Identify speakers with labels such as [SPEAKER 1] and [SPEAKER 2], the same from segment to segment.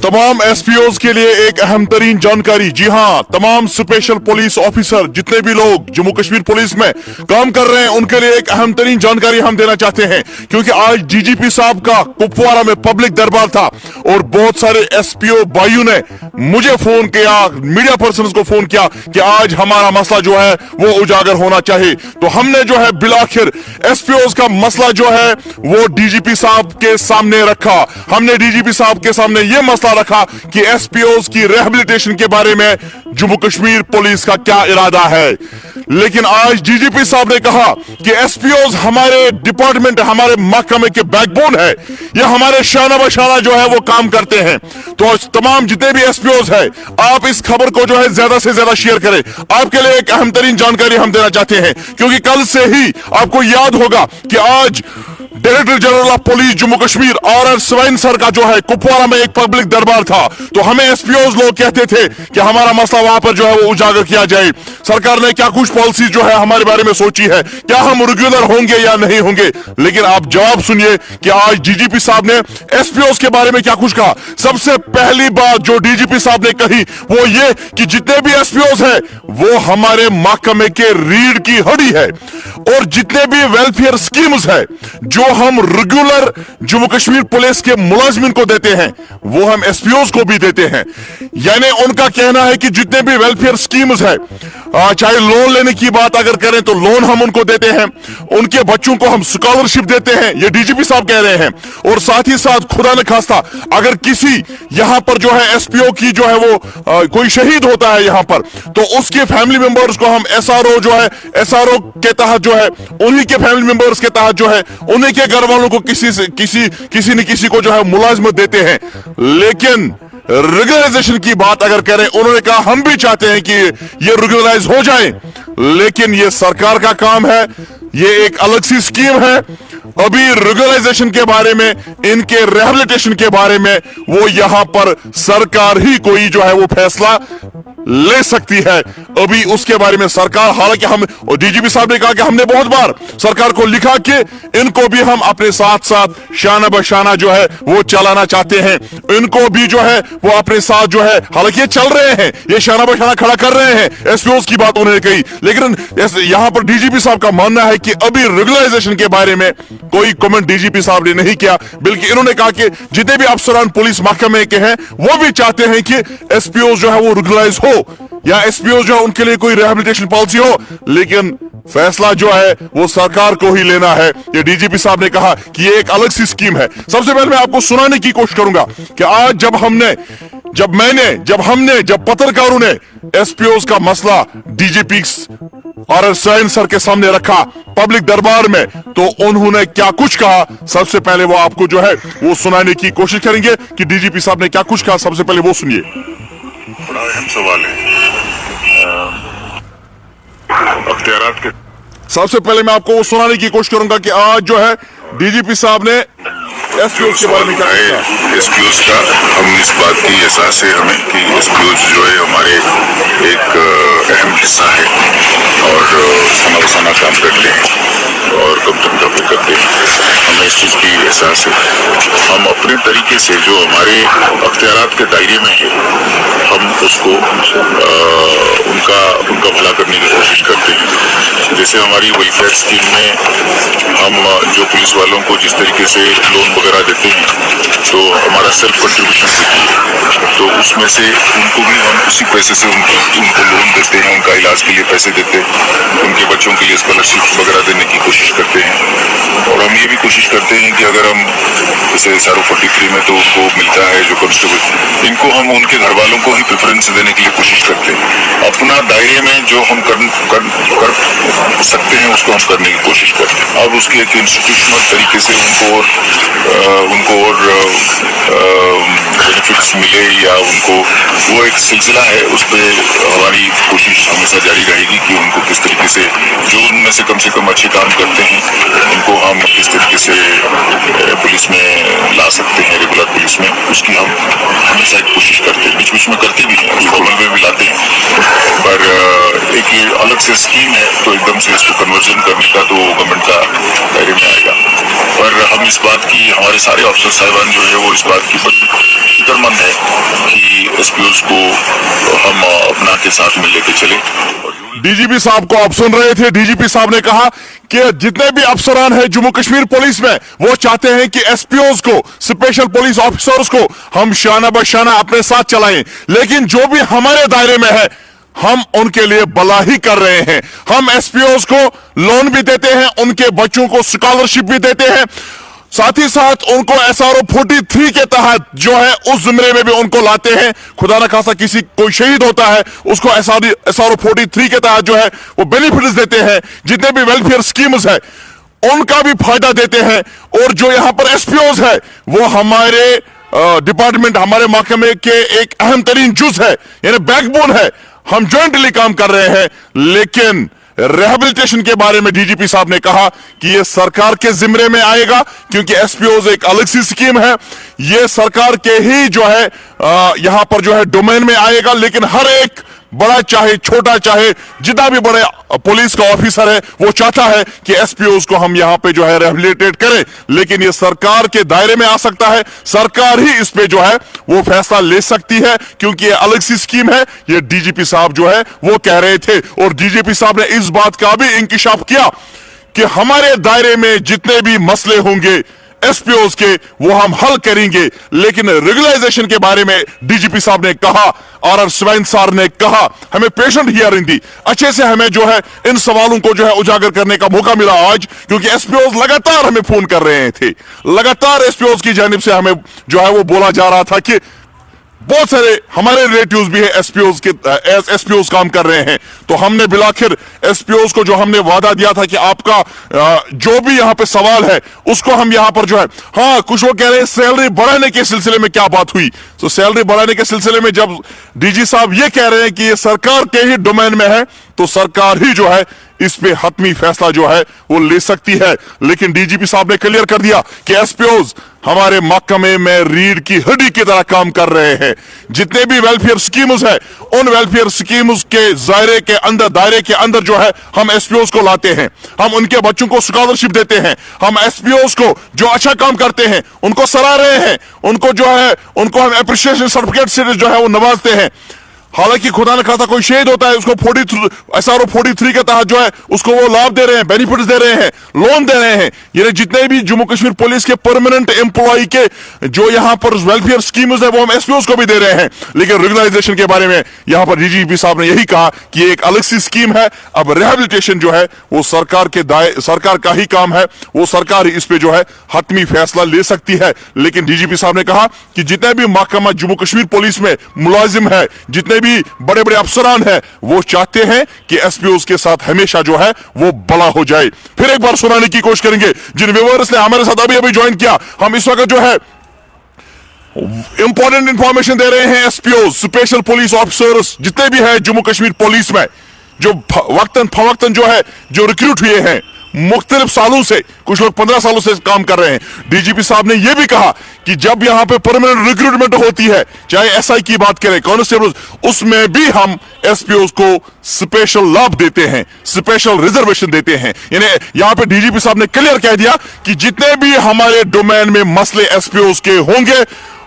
[SPEAKER 1] तमाम एसपीओज के लिए एक अहम तरीन जानकारी। जी हां, तमाम स्पेशल पुलिस ऑफिसर जितने भी लोग जम्मू कश्मीर पुलिस में काम कर रहे हैं उनके लिए एक अहम तरीन जानकारी हम देना चाहते हैं, क्योंकि आज डीजीपी साहब का कुपवारा में पब्लिक दरबार था और बहुत सारे एसपीओ भाइयों ने मुझे फोन किया, मीडिया पर्सन को फोन किया कि आज हमारा मसला जो है वो उजागर होना चाहिए। तो हमने जो है बिलाखिर एसपीओज का मसला जो है वो डीजीपी साहब के सामने रखा। हमने डीजीपी साहब के सामने ये मसला रखा कि एसपीओज की रिहैबिलिटेशन के बारे में जम्मू कश्मीर पुलिस का क्या इरादा है। लेकिन आज डीजीपी साहब ने कहा कि एसपीओज हमारे डिपार्टमेंट, हमारे महकमे के बैकबोन है, ये हमारे शाना बशाना जो है वो काम करते हैं। तो तमाम जितने भी एसपीओज है, आप इस खबर को जो है ज्यादा से ज्यादा शेयर करें। आपके लिए एक अहम तरीन जानकारी हम देना चाहते हैं, क्योंकि कल से ही आपको याद होगा कि आज director general of police Jammu Kashmir RR swine sir का जो है कुपवारा में एक पब्लिक दरबार था। तो हमें एसपीओज लोग कहते थे कि हमारा मसला वहां पर जो है वो उजागर किया जाए। सरकार ने क्या कुछ पॉलिसी जो है हमारे बारे में सोची है, क्या हम रेगुलर होंगे या नहीं होंगे। लेकिन आप जवाब सुनिए कि आज डीजीपी साहब ने एसपीओज के बारे में क्या कुछ कहा। सबसे पहली बात जो डीजीपी साहब ने कही वो ये कि जितने भी एसपीओज है वो हमारे महकमे के रीढ़ की हड्डी है, और जितने भी वेलफेयर स्कीम्स है जो हम रेगुलर जम्मू कश्मीर पुलिस के मुलाजिमिन को देते हैं वो हम एसपीओज को भी देते हैं। यानी उनका कहना है कि जितने भी वेलफेयर स्कीम्स है, चाहे लोन लेने की बात अगर करें तो लोन हम उनको देते हैं, उनके बच्चों को हम स्कॉलरशिप देते हैं, ये डीजीपी साहब कह रहे हैं। और साथ ही साथ खुदा न खास्ता अगर किसी यहां पर जो है एसपीओ की जो है वो कोई शहीद होता है यहां पर, तो उसके फैमिली मेंबर्स को हम एसआरओ जो है, एसआरओ के तहत जो है उन्हीं के फैमिली मेंबर्स के तहत जो है उन्हीं के घर वालों को किसी न किसी को जो है मुलाजमत देते हैं। लेकिन रेगुलराइजेशन की बात अगर करें, उन्होंने कहा हम भी चाहते हैं कि ये रेगुलराइज हो जाए, लेकिन ये सरकार का काम है, ये एक अलग सी स्कीम है। अभी रेगुलराइजेशन के बारे में, इनके रिहैबिलिटेशन के बारे में वो यहां पर सरकार ही कोई जो है वो फैसला ले सकती है। अभी उसके बारे में सरकार, हालांकि हम डीजीपी साहब ने कहा कि हमने बहुत बार सरकार को लिखा कि इनको भी हम अपने साथ साथ शाना बशाना जो है वो चलाना चाहते हैं, इनको भी जो है वो अपने साथ जो है, हालांकि ये चल रहे हैं, ये शाना बशाना खड़ा कर रहे हैं, एसपीओज की बात उन्होंने कही। लेकिन यहां पर डीजीपी साहब का मानना है कि अभी रेगुलराइजेशन के बारे में कोई कमेंट डीजीपी साहब ने नहीं किया, बल्कि इन्होंने कहा कि जितने भी अफसरान पुलिस महकमे के हैं वो भी चाहते हैं कि एसपीओ जो है वो रेगुलराइज हो या एसपीओ जो है उनके लिए कोई रिहैबिलिटेशन पॉलिसी हो, लेकिन फैसला जो है वो सरकार को ही लेना है। ये डीजीपी साहब ने कहा कि ये एक अलग सी स्कीम है। सबसे पहले मैं आपको सुनाने की कोशिश करूंगा कि आज जब पत्रकारों ने एसपीओज का मसला डीजीपी RR स्वाइन सर के सामने रखा पब्लिक दरबार में, तो उन्होंने क्या कुछ कहा, सबसे पहले वो आपको जो है वो सुनाने की कोशिश करेंगे कि डीजीपी साहब ने क्या कुछ कहा। सबसे पहले वो सुनिए।
[SPEAKER 2] बड़ा अहम सवाल है अख्तियारात के।
[SPEAKER 1] सबसे पहले मैं आपको वो सुनाने की कोशिश करूंगा कि आज जो है डीजीपी साहब ने एसपीओज के बारे में क्या कहा।
[SPEAKER 2] एसपीओज का हम इस बात की एहसास है हमें कि एसपीओज जो है हमारे एक अहम हिस्सा है और सना बसाना काम करते हैं और कब्तन का भी करते हैं। हमें इस चीज़ की एहसास है। हम अपने तरीके से जो हमारे अख्तियारात के दायरे में है हम उसको उनका भला करने की कोशिश करते हैं। जैसे हमारी वेलफेयर स्कीम में हम जो पुलिस वालों को जिस तरीके से लोन वगैरह देते हैं तो हमारा सेल्फ कंट्रीब्यूशन होती है, तो उसमें से उनको भी हम उसी पैसे से उनको लोन देते हैं, उनका इलाज के लिए पैसे देते हैं, उनके बच्चों के लिए स्कॉलरशिप वगैरह देने की कोशिश करते हैं। और हम ये भी कोशिश करते हैं कि अगर हम जैसे SRO 43 में तो उनको मिलता है जो कांस्टेबल, इनको हम उनके घर वालों को ही प्रेफरेंस देने के लिए कोशिश करते हैं। अपना दायरे में जो हम कर सकते हैं उसको हम करने की कोशिश करते हैं। अब उसके एक इंस्टीट्यूशनल तरीके से उनको और बेनिफिट्स मिले या उनको वो एक सिलसिला है, उस पर हमारी कोशिश हमेशा जारी रहेगी कि उनको किस तरीके से जो उनमें से कम अच्छे काम करते हैं उनको हम किस तरीके से पुलिस में ला सकते हैं, रेगुलर पुलिस में, उसकी हम हमेशा एक कोशिश करते हैं। बीच बीच में करते भी हैं, उसको अमल में भी लाते हैं। पर देखिए अलग से स्कीम है तो एकदम से इसको कन्वर्जन करने का तो गवर्नमेंट का दायरे में आएगा, पर हम इस बात की, हमारे सारे अफसर साहिबान जो है वो इस बात की फिक्रमंद है कि एसपीओज को हम अपना के साथ में लेके चले।
[SPEAKER 1] डीजीपी साहब को आप सुन रहे थे। डीजीपी साहब ने कहा कि जितने भी अफसरान हैं जम्मू कश्मीर पुलिस में, वो चाहते हैं कि एसपीओज को, स्पेशल पुलिस ऑफिसर्स को हम शाना बशाना अपने साथ चलाएं, लेकिन जो भी हमारे दायरे में है हम उनके लिए भला ही कर रहे हैं। हम एसपीओज को लोन भी देते हैं, उनके बच्चों को स्कॉलरशिप भी देते हैं, साथ ही साथ उनको SRO 43 के तहत जो है उस जुमरे में भी उनको लाते हैं। खुदा न खासा किसी कोई शहीद होता है, उसको SRO 43 के तहत जो है वो बेनिफिट्स देते हैं। जितने भी वेलफेयर स्कीम्स है उनका भी फायदा देते हैं। और जो यहां पर एसपीओज है वो हमारे डिपार्टमेंट, हमारे महकमे के एक अहम तरीन जुज है, यानी बैकबोन है। हम ज्वाइंटली काम कर रहे हैं, लेकिन रिहेबिलिटेशन के बारे में डीजीपी साहब ने कहा कि यह सरकार के जिम्मे में आएगा, क्योंकि एसपीओज एक अलग सी स्कीम है, यह सरकार के ही जो है यहां पर जो है डोमेन में आएगा। लेकिन हर एक बड़ा चाहे छोटा चाहे जितना भी बड़े पुलिस का ऑफिसर है वो चाहता है कि एसपीओज को हम यहां पे जो है रिहेबिलिटेट करें, लेकिन ये सरकार के दायरे में आ सकता है। सरकार ही इस पे जो है वो फैसला ले सकती है, क्योंकि ये अलग सी स्कीम है। ये डीजीपी साहब जो है वो कह रहे थे, और डीजीपी साहब ने इस बात का भी इंकिशाफ किया कि हमारे दायरे में जितने भी मसले होंगे एसपीओज के वो हम हल करेंगे। लेकिन रेगुलराइजेशन के बारे में डीजीपी साहब ने कहा, RR स्वाइन सर ने कहा, हमें पेशेंट हियरिंग दी, अच्छे से हमें जो है इन सवालों को जो है उजागर करने का मौका मिला आज, क्योंकि एसपीओज लगातार हमें फोन कर रहे थे। लगातार एसपीओज की जानिब से हमें जो है वो बोला जा रहा था कि बहुत सारे हमारे रिलेटिव्स भी है एसपीओज काम कर रहे हैं। तो हमने बिलाखिर एसपीओज को जो हमने वादा दिया था कि आपका जो भी यहाँ पे सवाल है उसको हम यहाँ पर जो है, हाँ कुछ लोग कह रहे हैं सैलरी बढ़ाने के सिलसिले में क्या बात हुई। तो सैलरी बढ़ाने के सिलसिले में जब डीजी साहब ये कह रहे हैं कि ये सरकार के ही डोमेन में है, तो सरकार ही जो है इस पे हतमी फैसला जो है वो ले सकती है। लेकिन डीजीपी साहब ने क्लियर कर दिया कि एसपीओज हमारे महकमे में रीढ़ की हड्डी की तरह काम कर रहे हैं। जितने भी वेलफेयर स्कीम्स है उन वेलफेयर स्कीम्स के दायरे के अंदर जो है हम एसपीओज को लाते हैं, हम उनके बच्चों को स्कॉलरशिप देते हैं, हम एसपीओज को जो अच्छा काम करते हैं उनको सराह रहे हैं, उनको जो है उनको हम एप्रिसिएशन सर्टिफिकेट से जो है वो नवाजते हैं। हालांकि खुदा न खासा कोई शहीद होता है उसको SRO 43 के तहत जो है उसको वो लाभ दे रहे हैं, बेनिफिट्स दे रहे हैं, लोन दे रहे हैं। ये जितने भी जम्मू कश्मीर पुलिस के परमानेंट एम्प्लॉय के जो यहाँ पर वेलफेयर स्कीम्स है वो हम एसपीओज को भी दे रहे हैं। लेकिन रेगुलराइजेशन के बारे में यहाँ पर डीजीपी साहब ने यही कहा कि एक अलग सी स्कीम है। अब रिहेबिलिटेशन जो है वो सरकार का ही काम है, वो सरकार इस पे जो है हतमी फैसला ले सकती है। लेकिन डीजीपी साहब ने कहा कि जितने भी महकमा जम्मू कश्मीर पुलिस में मुलाजिम है, जितने भी बड़े बड़े अफसरान हैं, वो चाहते हैं कि एसपीओज के साथ हमेशा जो है वो भला हो जाए। फिर एक बार सुनाने की कोशिश करेंगे जिन व्यूअर्स ने हमारे साथ अभी अभी ज्वाइन किया। हम इस वक्त जो है इंपॉर्टेंट इंफॉर्मेशन दे रहे हैं एसपीओज, स्पेशल पुलिस ऑफिसर्स जितने भी हैं जम्मू कश्मीर पुलिस में, जो वक्तन फवक्तन जो है जो रिक्रूट हुए हैं मुख्तलिफ सालों से, कुछ लोग 15 सालों से काम कर रहे हैं। डीजीपी साहब ने यह भी कहा कि जब यहां पे परमानेंट रिक्रूटमेंट होती है, चाहे एसआई की बात करें, कांस्टेबल, उसमें भी हम एसपीओज को स्पेशल लाभ देते हैं, स्पेशल रिजर्वेशन देते हैं। यानी यहां पे डीजीपी साहब ने क्लियर कह दिया कि जितने भी हमारे डोमेन में मसले एसपीओज के होंगे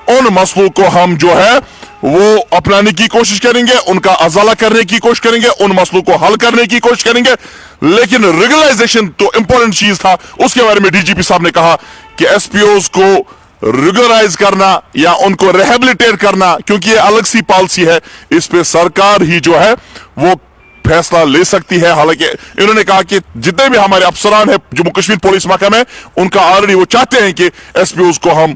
[SPEAKER 1] उन मसलों को हम जो है वो अपनाने की कोशिश करेंगे, उनका अजाला करने की कोशिश करेंगे, उन मसलों को हल करने की कोशिश करेंगे। लेकिन रेगुलराइजेशन तो इंपॉर्टेंट चीज था, उसके बारे में डीजीपी साहब ने कहा कि एसपीओज को रेगुलराइज करना या उनको रिहेबिलिटेट करना, क्योंकि ये अलग सी पॉलिसी है, इस पे सरकार ही जो है वो फैसला ले सकती है। हालांकि इन्होंने कहा कि जितने भी हमारे अफसरान हैं जम्मू कश्मीर पुलिस महकमे में, उनका ऑलरेडी वो चाहते हैं कि एसपीओज को हम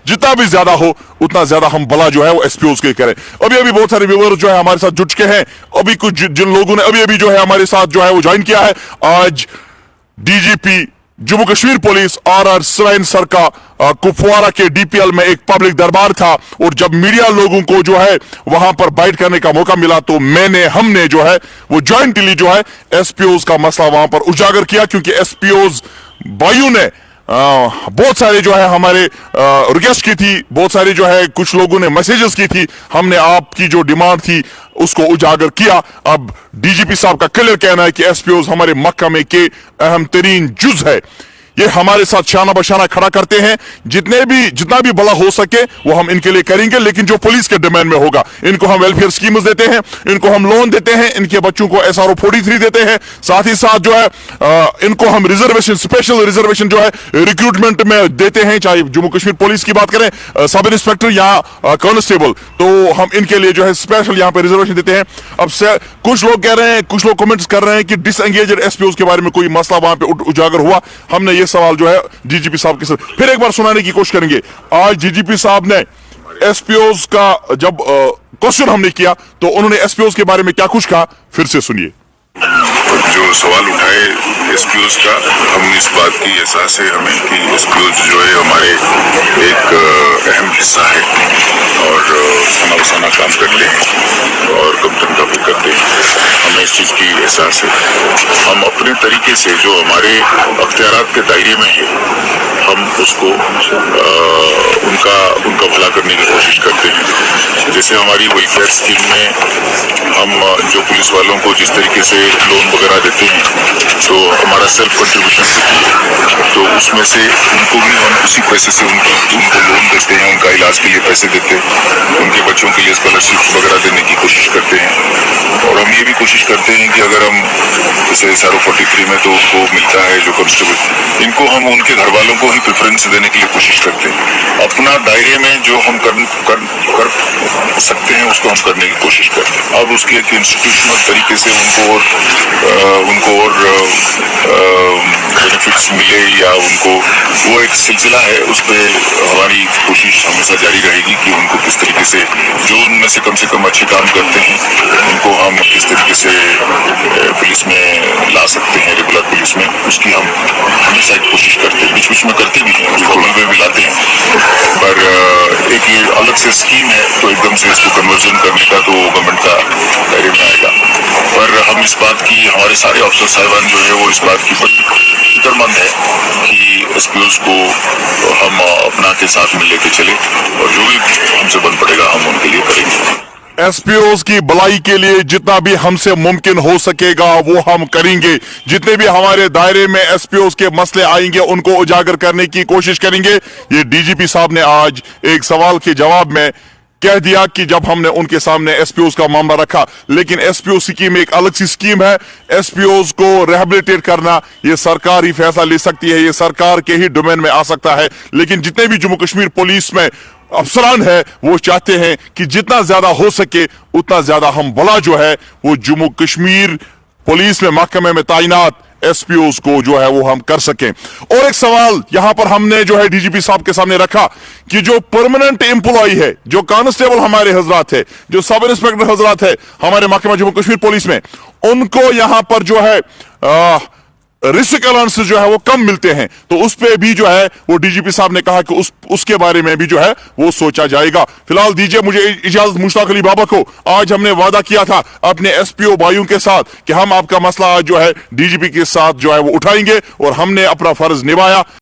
[SPEAKER 1] जितना भी ज्यादा हो उतना ज्यादा हम भला जो है वो एसपीओज के करें। अभी बहुत सारे व्यूअर्स जो है हमारे साथ जुट चुके हैं। अभी कुछ जिन लोगों ने अभी जो है हमारे साथ जो है वो ज्वाइन किया है, आज DGP Jammu Kashmir police RR swine sir का कुपवारा के डीपीएल में एक पब्लिक दरबार था, और जब मीडिया लोगों को जो है वहां पर बाइट करने का मौका मिला तो हमने जो है वो ज्वाइंटली जो है एसपीओज का मसला वहां पर उजागर किया, क्योंकि एसपीओज भाइयों ने बहुत सारे जो है हमारे रिक्वेस्ट की थी, बहुत सारे जो है कुछ लोगों ने मैसेजेस की थी, हमने आपकी जो डिमांड थी उसको उजागर किया। अब डीजीपी साहब का क्लियर कहना है कि एसपीओज हमारे महकमे के अहम तरीन जुज है, ये हमारे साथ शाना बशाना खड़ा करते हैं, जितना भी भला हो सके वो हम इनके लिए करेंगे, लेकिन जो पुलिस के डोमेन में होगा। इनको हम वेलफेयर स्कीम्स देते हैं, इनको हम लोन देते हैं, इनके बच्चों को SRO 43 देते हैं, साथ ही साथ जो है इनको हम रिजर्वेशन, स्पेशल रिजर्वेशन जो है रिक्रूटमेंट में देते हैं, चाहे जम्मू कश्मीर पुलिस की बात करें, सब इंस्पेक्टर या कांस्टेबल, तो हम इनके लिए जो है स्पेशल यहाँ पे रिजर्वेशन देते हैं। अब से कुछ लोग कह रहे हैं, कुछ लोग कमेंट्स कर रहे हैं कि डिसएंगेजेड एसपीओ के बारे में कोई मसला वहां पे उजागर हुआ। हमने ये सवाल जो है डीजीपी साहब के साथ फिर एक बार सुनाने की कोशिश करेंगे। आज डीजीपी साहब ने एसपीओज का जब क्वेश्चन हमने किया तो उन्होंने एसपीओज के बारे में क्या कुछ कहा, फिर से सुनिए।
[SPEAKER 2] जो सवाल उठाए एसपीओज का, हम इस बात की एहसास है हमें कि एसपीओज जो है हमारे एक अहम हिस्सा है और सना बसाना काम करते हैं और कम तक भी करते हैं। हमें इस चीज़ की एहसास है। हम अपने तरीके से जो हमारे अख्तियारात के दायरे में है, हम उसको उनका भला करने की कोशिश करते हैं। जैसे हमारी वेलफेयर स्कीम में हम जो पुलिस वालों को जिस तरीके से लोन वगैरह देते हैं, तो हमारा सेल्फ कंट्रीब्यूशन होती है, तो उसमें से उनको भी हम उसी पैसे से उनको लोन देते हैं, उनका इलाज के लिए पैसे देते हैं, उनके बच्चों के लिए स्कॉलरशिप वगैरह देने की कोशिश करते हैं। और हम ये भी कोशिश करते हैं कि अगर हम जैसे SRO 43 में तो उनको मिलता है जो कांस्टेबल, इनको हम उनके घर वालों को ही प्रेफरेंस देने के लिए कोशिश करते हैं। अपना दायरे में जो हम कर सकते हैं उसको हम करने की कोशिश करते हैं। अब उसके एक इंस्टीट्यूशनल तरीके से उनको और बेनिफिट्स मिले या उनको वो एक सिलसिला है, उस पर हमारी कोशिश हमेशा जारी रहेगी कि उनको किस तरीके से जो उनमें से कम अच्छे काम करते हैं उनको हम किस तरीके से पुलिस में ला सकते हैं, रेगुलर पुलिस में, उसकी हम हमेशा एक कोशिश करते हैं। बीच बीच में करते भी हैं, उसको अमल में भी लाते हैं, पर एक ये अलग से स्कीम है तो एकदम से इसको कन्वर्जन करने का तो गवर्नमेंट का दायरे में आएगा। पर हम इस बात की, हमारे सारे अफसर साहिबान जो है वो इस बात की फिक्रमंद है कि एसपीओज को हम अपना के साथ में लेके चले और जो भी हमसे बन पड़ेगा हम उनके लिए करेंगे।
[SPEAKER 1] एसपीओज की भलाई के लिए जितना भी हमसे मुमकिन हो सकेगा वो हम करेंगे। जितने भी हमारे दायरे में एसपीओज के मसले आएंगे उनको उजागर करने की कोशिश करेंगे। ये डीजीपी साहब ने आज एक सवाल के जवाब में कह दिया कि जब हमने उनके सामने एसपीओज का मामला रखा, लेकिन एसपीओ स्कीम एक अलग सी स्कीम है। एसपीओज को रिहेबिलिटेट करना ये सरकार ही फैसला ले सकती है, ये सरकार के ही डोमेन में आ सकता है। लेकिन जितने भी जम्मू कश्मीर पुलिस में अफसरान है वो चाहते हैं कि जितना ज्यादा हो सके उतना ज्यादा हम भला जो है वो जम्मू कश्मीर पुलिस में महकमे में तैनात एसपीओज को जो है वो हम कर सकें। और एक सवाल यहां पर हमने जो है डीजीपी साहब के सामने रखा कि जो परमानेंट एम्प्लॉय है, जो कांस्टेबल हमारे हजरात है, जो सब इंस्पेक्टर हजरात है हमारे महकमा जम्मू कश्मीर पुलिस में, उनको यहां पर जो है रिस्क अलाउंस जो है वो कम मिलते हैं, तो उस पे भी जो है वो डीजीपी साहब ने कहा कि उसके बारे में भी जो है वो सोचा जाएगा। फिलहाल दीजिए मुझे इजाजत मुश्ताक अली बाबा को। आज हमने वादा किया था अपने एसपीओ भाइयों के साथ कि हम आपका मसला आज जो है डीजीपी के साथ जो है वो उठाएंगे और हमने अपना फर्ज निभाया।